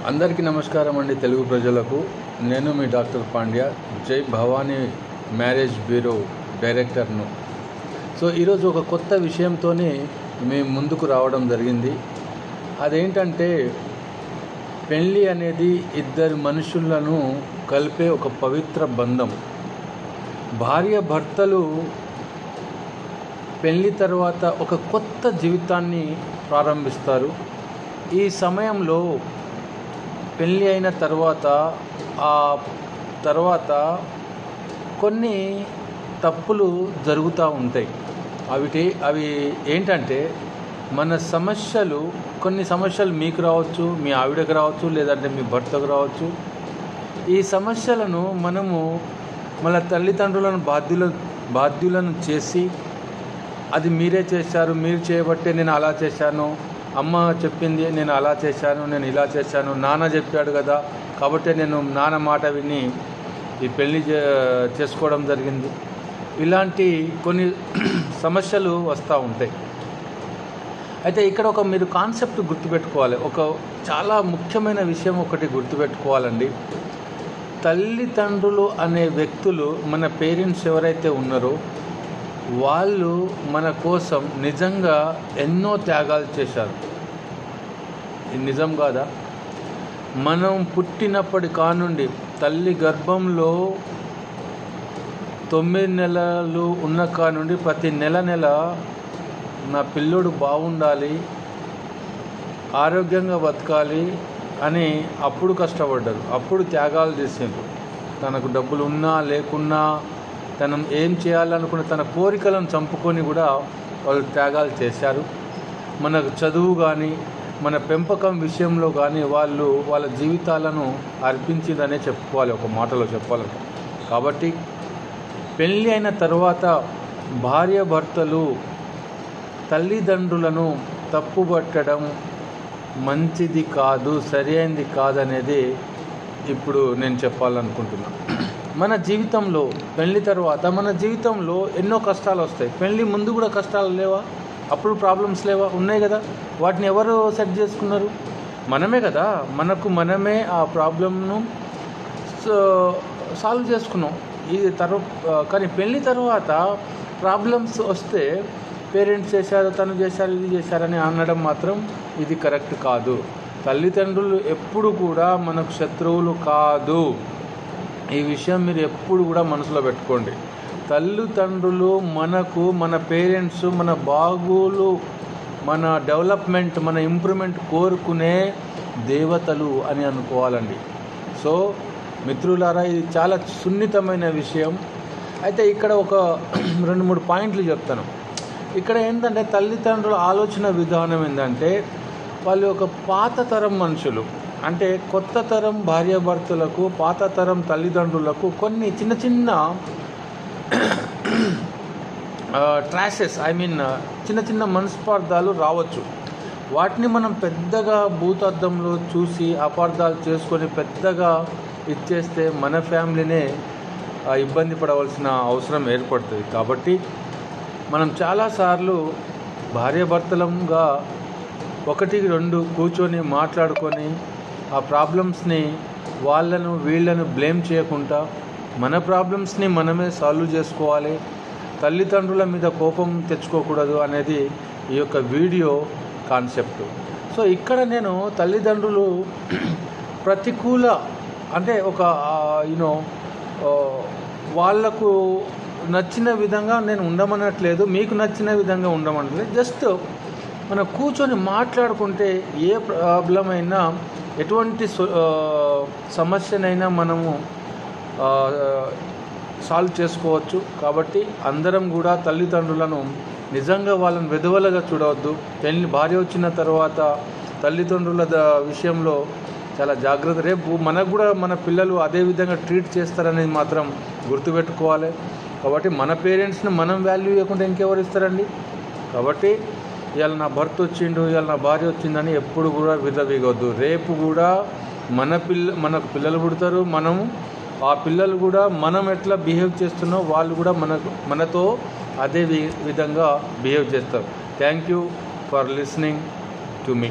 అందరికీ నమస్కారం అండి. తెలుగు ప్రజలకు నేను మీ డాక్టర్ పాండ్య, జై భవానీ మ్యారేజ్ బ్యూరో డైరెక్టర్ను. సో ఈరోజు ఒక కొత్త విషయంతో మేము ముందుకు రావడం జరిగింది. అదేంటంటే పెళ్ళి అనేది ఇద్దరు మనుషులను కలిపే ఒక పవిత్ర బంధం. భార్య భర్తలు పెళ్ళి తర్వాత ఒక కొత్త జీవితాన్ని ప్రారంభిస్తారు. ఈ సమయంలో పెళ్ళి అయిన తర్వాత కొన్ని తప్పులు జరుగుతూ ఉంటాయి. అవి ఏంటంటే కొన్ని సమస్యలు మీకు రావచ్చు, మీ ఆవిడకు రావచ్చు, లేదంటే మీ భర్తకు రావచ్చు. ఈ సమస్యలను మనము మన తల్లిదండ్రులను బాధ్యులను చేసి, అది మీరే చేశారు, మీరు చేయబట్టే నేను అలా చేశాను, అమ్మ చెప్పింది నేను అలా చేశాను, నేను ఇలా చేశాను, నాన్న చెప్పాడు కదా కాబట్టి నేను నాన్న మాట విని ఈ పెళ్ళి చేసుకోవడం జరిగింది. ఇలాంటి కొన్ని సమస్యలు వస్తూ ఉంటాయి. అయితే ఇక్కడ మీరు కాన్సెప్ట్ గుర్తుపెట్టుకోవాలి. ఒక చాలా ముఖ్యమైన విషయం ఒకటి గుర్తుపెట్టుకోవాలండి. తల్లిదండ్రులు అనే వ్యక్తులు, మన పేరెంట్స్ ఎవరైతే ఉన్నారో వాళ్ళు మన కోసం నిజంగా ఎన్నో త్యాగాలు చేశారు. ఇది నిజం కాదా? మనం పుట్టినప్పటి కానుండి తల్లి గర్భంలో 9 నెలలు ఉన్న కానుండి ప్రతి నెల నా పిల్లోడు బాగుండాలి, ఆరోగ్యంగా బతకాలి అని అప్పుడు కష్టపడ్డారు, అప్పుడు త్యాగాలు చేసిండ్రు. తనకు డబ్బులు ఉన్నా లేకున్నా, తను ఏం చేయాలనుకున్న తన కోరికలను చంపుకొని కూడా వాళ్ళు త్యాగాలు చేశారు. మనకు చదువు కానీ, మన పెంపకం విషయంలో కానీ వాళ్ళు వాళ్ళ జీవితాలను అర్పించిందనే చెప్పుకోవాలి, ఒక మాటలో చెప్పాలంటే. కాబట్టి పెళ్ళి అయిన తర్వాత భార్యాభర్తలు తల్లిదండ్రులను తప్పుపట్టడం మంచిది కాదు, సరైనది కాదనేది ఇప్పుడు నేను చెప్పాలనుకుంటున్నాను. మన జీవితంలో పెళ్ళి తర్వాత మన జీవితంలో ఎన్నో కష్టాలు వస్తాయి. పెళ్ళి ముందు కూడా కష్టాలు లేవా? అప్పుడు ప్రాబ్లమ్స్ లేవా? ఉన్నాయి కదా. వాటిని ఎవరు సెట్ చేసుకున్నారు? మనమే కదా. మనమే ఆ ప్రాబ్లమ్ను సాల్వ్ చేసుకున్నాం. కానీ పెళ్ళి తర్వాత ప్రాబ్లమ్స్ వస్తే పేరెంట్స్ చేశారు, తను చేశారు, ఇది చేశారని అనడం మాత్రం ఇది కరెక్ట్ కాదు. తల్లిదండ్రులు ఎప్పుడు కూడా మనకు శత్రువులు కాదు. ఈ విషయం మీరు ఎప్పుడు కూడా మనసులో పెట్టుకోండి. తల్లిదండ్రులు మన పేరెంట్స్ మన బాగోలు, మన డెవలప్మెంట్, మన ఇంప్రూవ్మెంట్ కోరుకునే దేవతలు అని అనుకోవాలండి. సో మిత్రులారా, ఇది చాలా సున్నితమైన విషయం. అయితే ఇక్కడ ఒక 2-3 పాయింట్లు చెప్తాను. ఇక్కడ ఏంటంటే తల్లిదండ్రుల ఆలోచన విధానం ఏంటంటే వాళ్ళు ఒక పాత తరం మనుషులు. అంటే కొత్త తరం భార్యాభర్తలకు, పాత తరం తల్లిదండ్రులకు కొన్ని చిన్న ట్రాషెస్, చిన్న మనస్పార్థాలు రావచ్చు. వాటిని మనం పెద్దగా భూతద్దంలో చూసి అపార్థాలు చేసుకొని పెద్దగా ఇచ్చేస్తే మన ఫ్యామిలీనే ఇబ్బంది పడవలసిన అవసరం ఏర్పడుతుంది. కాబట్టి మనం చాలాసార్లు భార్యాభర్తలంగా 1-2 కూర్చొని మాట్లాడుకొని ఆ ప్రాబ్లమ్స్ని వీళ్ళను బ్లేమ్ చేయకుండా మన ప్రాబ్లమ్స్ని మనమే సాల్వ్ చేసుకోవాలి. తల్లిదండ్రుల మీద కోపం తెచ్చుకోకూడదు అనేది ఈ యొక్క వీడియో కాన్సెప్ట్. సో ఇక్కడ నేను తల్లిదండ్రులు ప్రతికూల అంటే వాళ్లకు నచ్చిన విధంగా నేను ఉండమనట్లేదు, మీకు నచ్చిన విధంగా ఉండమనట్లేదు. జస్ట్ మనం కూర్చొని మాట్లాడుకుంటే ఏ ప్రాబ్లం అయినా, ఎటువంటి సమస్యనైనా మనము సాల్వ్ చేసుకోవచ్చు. కాబట్టి అందరం కూడా తల్లిదండ్రులను నిజంగా వాళ్ళని వెధవలుగా చూడవద్దు. భార్య వచ్చిన తర్వాత తల్లిదండ్రుల విషయంలో చాలా జాగ్రత్త. రేపు మనకు కూడా మన పిల్లలు అదే విధంగా ట్రీట్ చేస్తారనేది మాత్రం గుర్తుపెట్టుకోవాలి. కాబట్టి మన పేరెంట్స్ని మనం వాల్యూ ఇవ్వకుండా ఇంకెవరు ఇస్తారండి? కాబట్టి ఇవాళ నా భర్త వచ్చిండు, ఇవాళ నా భార్య వచ్చిందని ఎప్పుడు కూడా విర్రవీగొద్దు. రేపు కూడా మనకు పిల్లలు పుడతారు. ఆ పిల్లలు కూడా మనం ఎట్లా బిహేవ్ చేస్తున్నామో వాళ్ళు కూడా మనతో అదే విధంగా బిహేవ్ చేస్తారు. Thank you for listening to me.